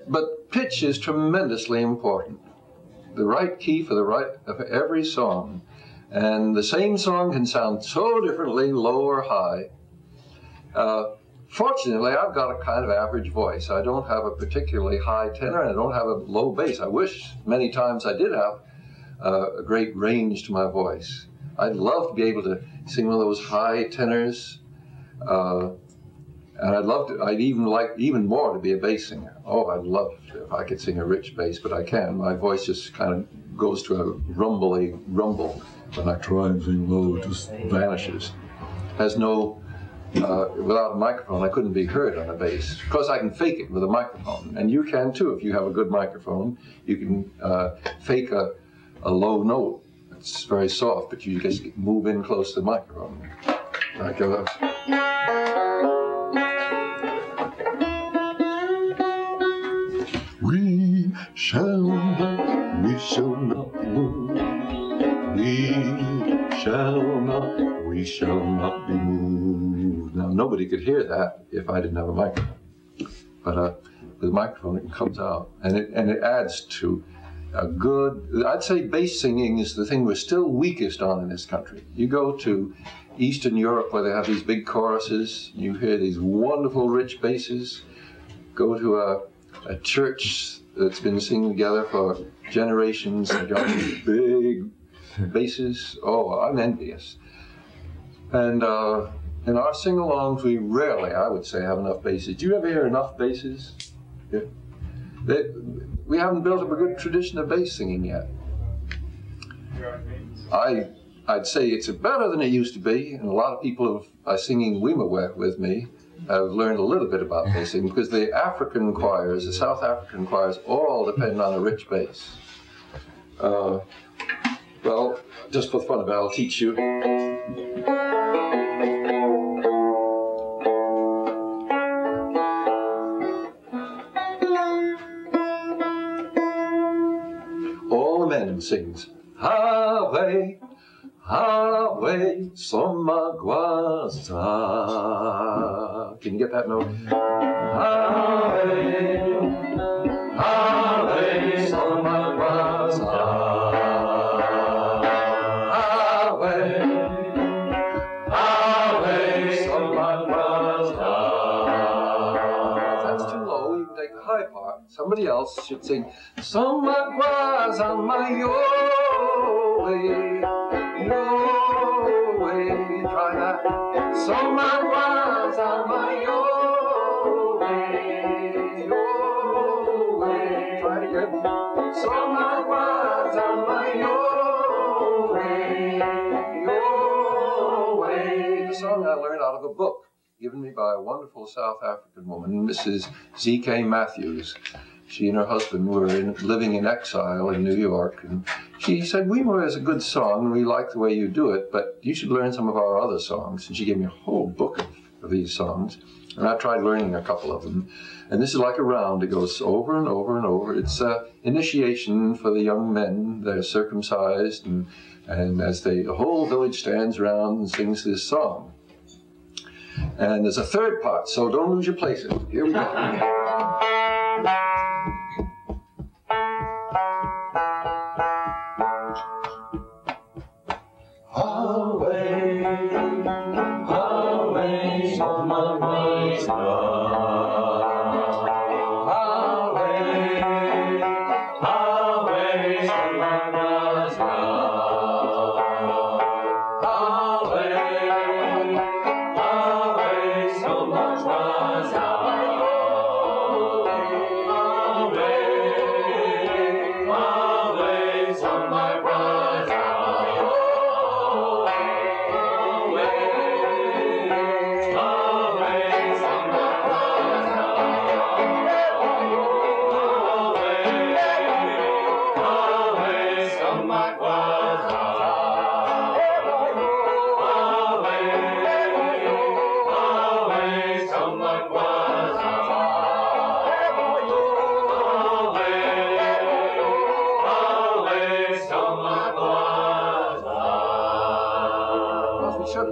But pitch is tremendously important. The right key for the right of every song. And the same song can sound so differently, low or high. Fortunately, I've got a kind of average voice. I don't have a particularly high tenor, and I don't have a low bass. I wish many times I did have a great range to my voice. I'd love to be able to sing one of those high tenors, and I'd even like even more to be a bass singer. Oh, I'd love if I could sing a rich bass, but I can't. My voice just kind of goes to a rumbly rumble. When I try and sing low, it just vanishes. Has no, without a microphone, I couldn't be heard on a bass. Of course, I can fake it with a microphone, and you can too if you have a good microphone. You can fake a low note. It's very soft, but you just move in close to the microphone. Like we shall not move. We shall not be moved. Now, nobody could hear that if I didn't have a microphone. But with a microphone, it comes out, and it adds to a good. I'd say bass singing is the thing we're still weakest on in this country. You go to Eastern Europe where they have these big choruses. You hear these wonderful, rich basses. Go to a church that's been singing together for generations. They've got these big basses. Oh, I'm envious. And in our sing-alongs, we rarely, I would say, have enough basses. Do you ever hear enough basses? Yeah. We haven't built up a good tradition of bass singing yet. I'd say it's better than it used to be, and a lot of people who are singing Weimar with me have learned a little bit about bass singing, because the African choirs, the South African choirs, all depend on a rich bass. Well, just for the fun of it, I'll teach you. All the men sings, Hawe, Hawe, Somagwaza. Can you get that note? Hawe, Hawe, Somagwaza. Somebody else should sing, Somagwaza mayo way, try that. Somagwaza mayo way, try it again. Somagwaza mayo way. The song I learned out of a book given me by a wonderful South African woman, Mrs. Z.K. Matthews. She and her husband were living in exile in New York, and she said, Weimar is a good song, and we like the way you do it, but you should learn some of our other songs. And she gave me a whole book of these songs, and I tried learning a couple of them. And this is like a round. It goes over and over and over. It's initiation for the young men. They're circumcised, and as the whole village stands around and sings this song. And there's a third part, so don't lose your places. Here we go.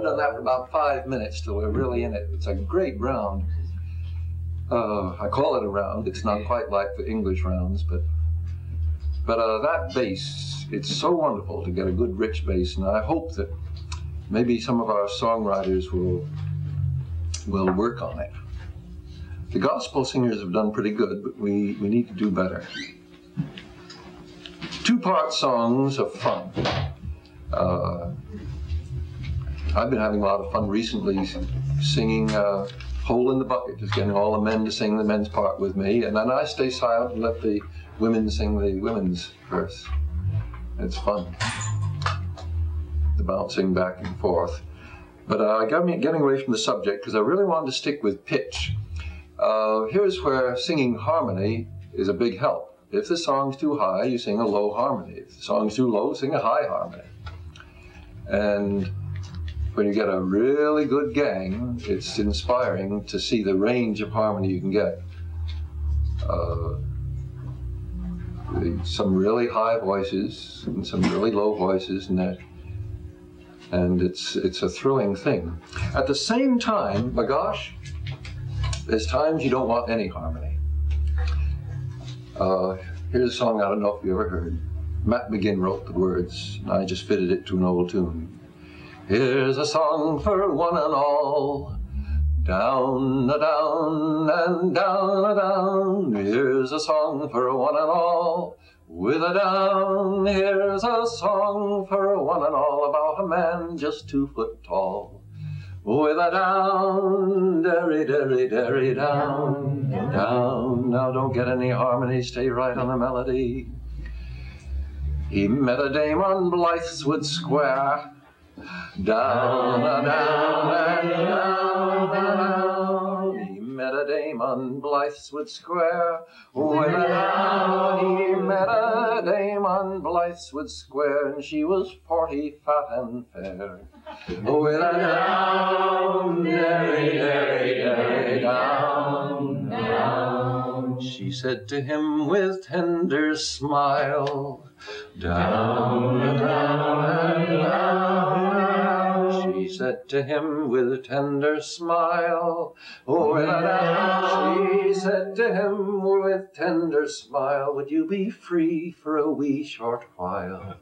worked on that for about 5 minutes till we're really in it. It's a great round. I call it a round. It's not quite like the English rounds, but that bass, it's so wonderful to get a good rich bass, and I hope that maybe some of our songwriters will work on it. The gospel singers have done pretty good, but we need to do better. Two-part songs are fun. I've been having a lot of fun recently singing Hole in the Bucket, just getting all the men to sing the men's part with me, and then I stay silent and let the women sing the women's verse. It's fun, the bouncing back and forth. But I got me getting away from the subject because I really wanted to stick with pitch. Here's where singing harmony is a big help. If the song's too high, you sing a low harmony. If the song's too low, sing a high harmony. And when you get a really good gang, it's inspiring to see the range of harmony you can get. Some really high voices and some really low voices, and it's a thrilling thing. At the same time, my gosh, there's times you don't want any harmony. Here's a song I don't know if you ever heard. Matt McGinn wrote the words, and I just fitted it to an old tune. Here's a song for one and all, down, a-down, and down, a-down. Here's a song for one and all, with a down. Here's a song for one and all, about a man just 2 foot tall. With a down, derry, derry, derry, down, down. Now don't get any harmony, stay right on the melody. He met a dame on Blytheswood Square, down, down, and down, down. He met a dame on Blytheswood Square, with a down. He met a dame on Blytheswood Square, and she was 40, fat and fair. With a down, derry, derry, derry, down, down. She said to him with tender smile, down, down, and down. She said to him with a tender smile, with a down. She said to him with tender smile, would you be free for a wee short while?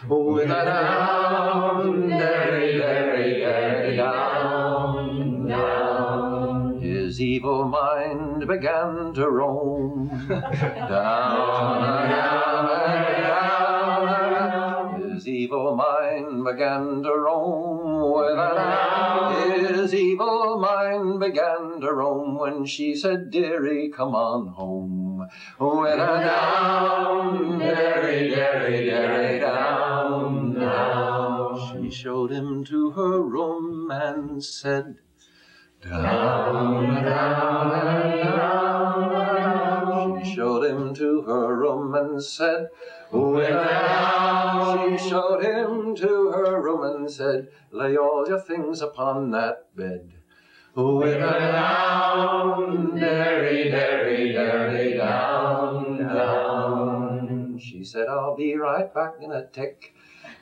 With a down, derry, derry, derry, down, down. His evil mind began to roam, down, down, and down. His evil mind began to roam, with a down. His evil mind began to roam when she said, dearie, come on home. With a down, derry, derry, derry, down, down. She showed him to her room and said, down, down, and down, down. She showed him to her room and said, with a down. She showed him to her room and said, lay all your things upon that bed. With a down, derry, derry, derry, down, down. She said, I'll be right back in a tick.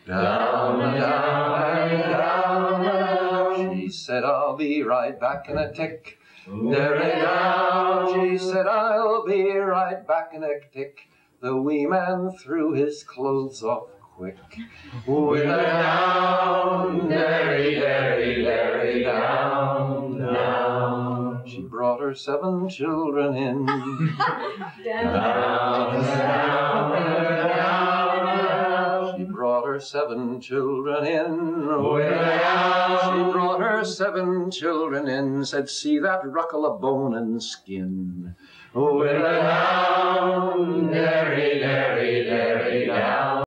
Down, down, and down, down. She said, I'll be right back in a tick. Derry, down. She said, I'll be right back in a tick. The wee man threw his clothes off quick. With a down, derry, derry, derry, down, down. She brought her 7 children in. Down, down, down. She brought her 7 children in. With a down. She brought her 7 children in. Said, see that ruckle of bone and skin. With a down, derry, derry, derry, down.